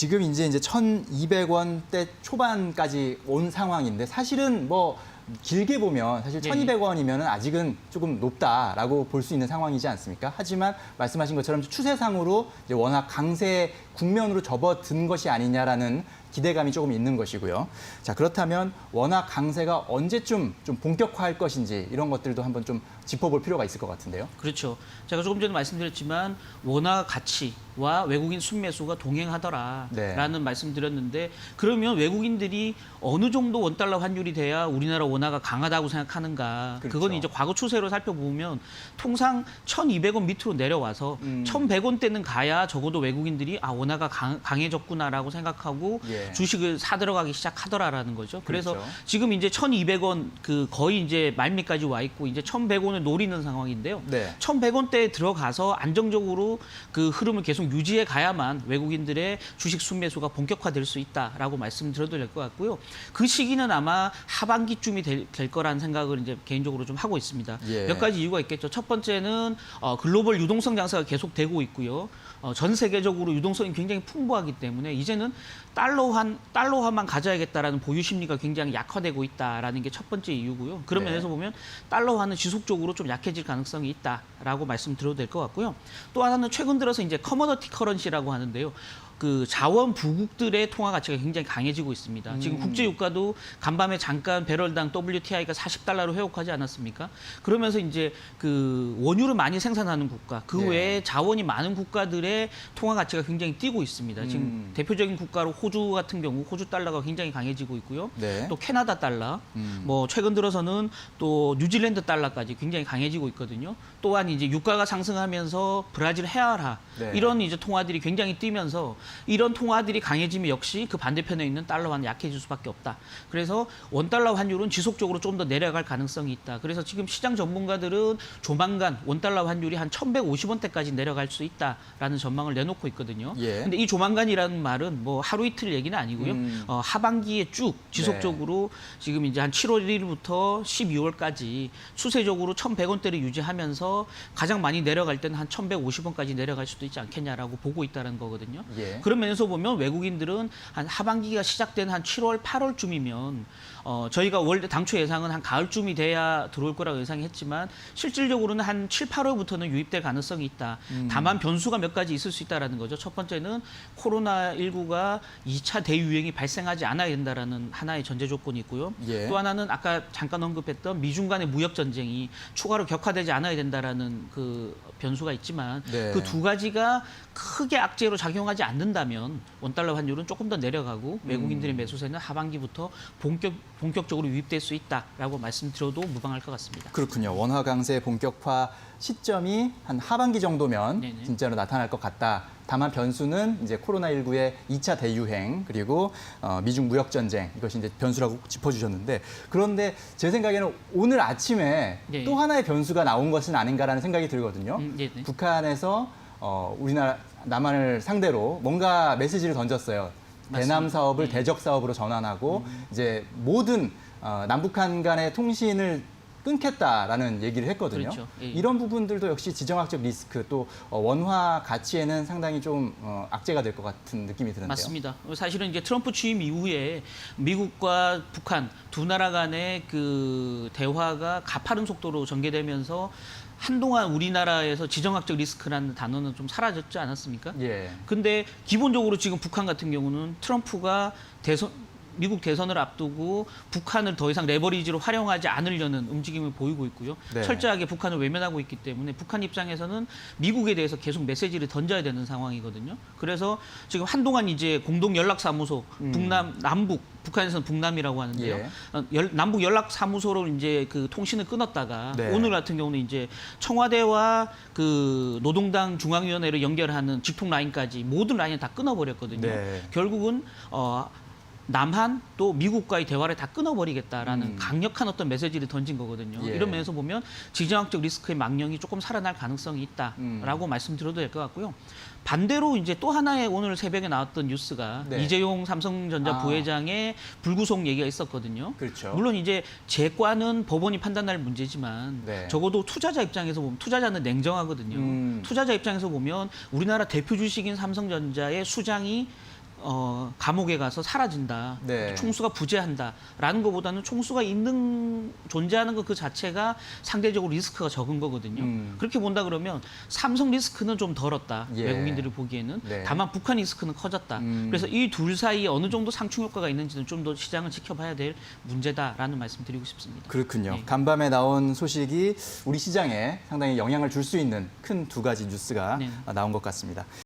지금 이제 1,200원대 초반까지 온 상황인데 사실은 뭐 길게 보면 사실 1,200원이면 아직은 조금 높다라고 볼 수 있는 상황이지 않습니까? 하지만 말씀하신 것처럼 추세상으로 이제 워낙 강세 국면으로 접어든 것이 아니냐라는 기대감이 조금 있는 것이고요. 자, 그렇다면 워낙 강세가 언제쯤 좀 본격화할 것인지 이런 것들도 한번 좀 짚어볼 필요가 있을 것 같은데요. 그렇죠. 제가 조금 전에 말씀드렸지만 원화 가치와 외국인 순매수가 동행하더라라는 말씀드렸는데 그러면 외국인들이 어느 정도 원달러 환율이 돼야 우리나라 원화가 강하다고 생각하는가? 그렇죠. 그건 이제 과거 추세로 살펴보면 통상 1,200원 밑으로 내려와서 1,100원대는 가야 적어도 외국인들이 아 원화가 강해졌구나라고 생각하고 주식을 사 들어가기 시작하더라라는 거죠. 그래서 그렇죠. 지금 이제 1,200원 그 거의 이제 말미까지 와 있고 이제 1,100원을 노리는 상황인데요. 1,100원대에 들어가서 안정적으로 그 흐름을 계속 유지해 가야만 외국인들의 주식 순매수가 본격화될 수 있다라고 말씀드려도 될 것 같고요. 그 시기는 아마 하반기쯤이 될 거라는 생각을 이제 개인적으로 좀 하고 있습니다. 몇 가지 이유가 있겠죠. 첫 번째는 글로벌 유동성 장세가 계속되고 있고요. 전 세계적으로 유동성이 굉장히 풍부하기 때문에 이제는 달러화만 가져야겠다라는 보유 심리가 굉장히 약화되고 있다라는 게 첫 번째 이유고요. 그런 면에서 보면 달러화는 지속적으로 좀 약해질 가능성이 있다라고 말씀드려도 될 것 같고요. 또 하나는 최근 들어서 이제 커머더티 커런시라고 하는데요. 그 자원 부국들의 통화 가치가 굉장히 강해지고 있습니다. 지금 국제 유가도 간밤에 잠깐 배럴당 WTI가 40달러로 회복하지 않았습니까? 그러면서 이제 그 원유를 많이 생산하는 국가, 그 외에 자원이 많은 국가들의 통화 가치가 굉장히 뛰고 있습니다. 지금 대표적인 국가로 호주 같은 경우 호주 달러가 굉장히 강해지고 있고요. 또 캐나다 달러, 뭐 최근 들어서는 또 뉴질랜드 달러까지 굉장히 강해지고 있거든요. 또한 이제 유가가 상승하면서 브라질 헤아라 이런 이제 통화들이 굉장히 뛰면서 이런 통화들이 강해지면 역시 그 반대편에 있는 달러화는 약해질 수밖에 없다. 그래서 원달러 환율은 지속적으로 좀 더 내려갈 가능성이 있다. 그래서 지금 시장 전문가들은 조만간 원달러 환율이 한 1,150원대까지 내려갈 수 있다라는 전망을 내놓고 있거든요. 근데 이 조만간이라는 말은 뭐 하루 이틀 얘기는 아니고요. 하반기에 쭉 지속적으로 지금 이제 한 7월 1일부터 12월까지 추세적으로 1,100원대를 유지하면서 가장 많이 내려갈 때는 한 1,150원까지 내려갈 수도 있지 않겠냐라고 보고 있다는 거거든요. 그런 면에서 보면 외국인들은 한 하반기가 시작된 한 7월, 8월쯤이면 저희가 원래 당초 예상은 한 가을쯤이 돼야 들어올 거라고 예상했지만 실질적으로는 한 7, 8월부터는 유입될 가능성이 있다. 다만 변수가 몇 가지 있을 수 있다는 거죠. 첫 번째는 코로나19가 2차 대유행이 발생하지 않아야 된다는 하나의 전제 조건이 있고요. 또 하나는 아까 잠깐 언급했던 미중 간의 무역 전쟁이 추가로 격화되지 않아야 된다는 그 변수가 있지만 그 두 가지가 크게 악재로 작용하지 않는다면 원달러 환율은 조금 더 내려가고 외국인들의 매수세는 하반기부터 본격적으로 유입될 수 있다라고 말씀드려도 무방할 것 같습니다. 그렇군요. 원화 강세 본격화 시점이 한 하반기 정도면 진짜로 나타날 것 같다. 다만 변수는 이제 코로나19의 2차 대유행 그리고 미중 무역 전쟁 이것이 이제 변수라고 짚어주셨는데 그런데 제 생각에는 오늘 아침에 또 하나의 변수가 나온 것은 아닌가라는 생각이 들거든요. 북한에서 우리나라 남한을 상대로 뭔가 메시지를 던졌어요. 대남 사업을 대적 사업으로 전환하고 이제 모든 남북한 간의 통신을 끊겠다라는 얘기를 했거든요. 그렇죠. 이런 부분들도 역시 지정학적 리스크 또 원화 가치에는 상당히 좀 악재가 될 것 같은 느낌이 드는데요. 맞습니다. 사실은 이제 트럼프 취임 이후에 미국과 북한 두 나라 간의 그 대화가 가파른 속도로 전개되면서 한동안 우리나라에서 지정학적 리스크라는 단어는 좀 사라졌지 않았습니까? 근데 기본적으로 지금 북한 같은 경우는 트럼프가 미국 대선을 앞두고 북한을 더 이상 레버리지로 활용하지 않으려는 움직임을 보이고 있고요. 철저하게 북한을 외면하고 있기 때문에 북한 입장에서는 미국에 대해서 계속 메시지를 던져야 되는 상황이거든요. 그래서 지금 한동안 이제 공동 연락사무소 남북 북한에서는 북남이라고 하는데요. 남북 연락사무소로 이제 그 통신을 끊었다가 오늘 같은 경우는 이제 청와대와 그 노동당 중앙위원회를 연결하는 직통 라인까지 모든 라인을 다 끊어버렸거든요. 결국은 남한 또 미국과의 대화를 다 끊어버리겠다라는 강력한 어떤 메시지를 던진 거거든요. 이런 면에서 보면 지정학적 리스크의 망령이 조금 살아날 가능성이 있다라고 말씀드려도 될 것 같고요. 반대로 이제 또 하나의 오늘 새벽에 나왔던 뉴스가 이재용 삼성전자 부회장의 불구속 얘기가 있었거든요. 물론 이제 재과는 법원이 판단할 문제지만 적어도 투자자 입장에서 보면 투자자는 냉정하거든요. 투자자 입장에서 보면 우리나라 대표 주식인 삼성전자의 수장이 감옥에 가서 사라진다. 네. 총수가 부재한다라는 것보다는 총수가 존재하는 것 그 자체가 상대적으로 리스크가 적은 거거든요. 그렇게 본다 그러면 삼성 리스크는 좀 덜었다. 예. 외국인들이 보기에는. 네. 다만 북한 리스크는 커졌다. 그래서 이 둘 사이에 어느 정도 상충 효과가 있는지는 좀 더 시장을 지켜봐야 될 문제다라는 말씀 드리고 싶습니다. 그렇군요. 네. 간밤에 나온 소식이 우리 시장에 상당히 영향을 줄 수 있는 큰 두 가지 뉴스가 네. 나온 것 같습니다.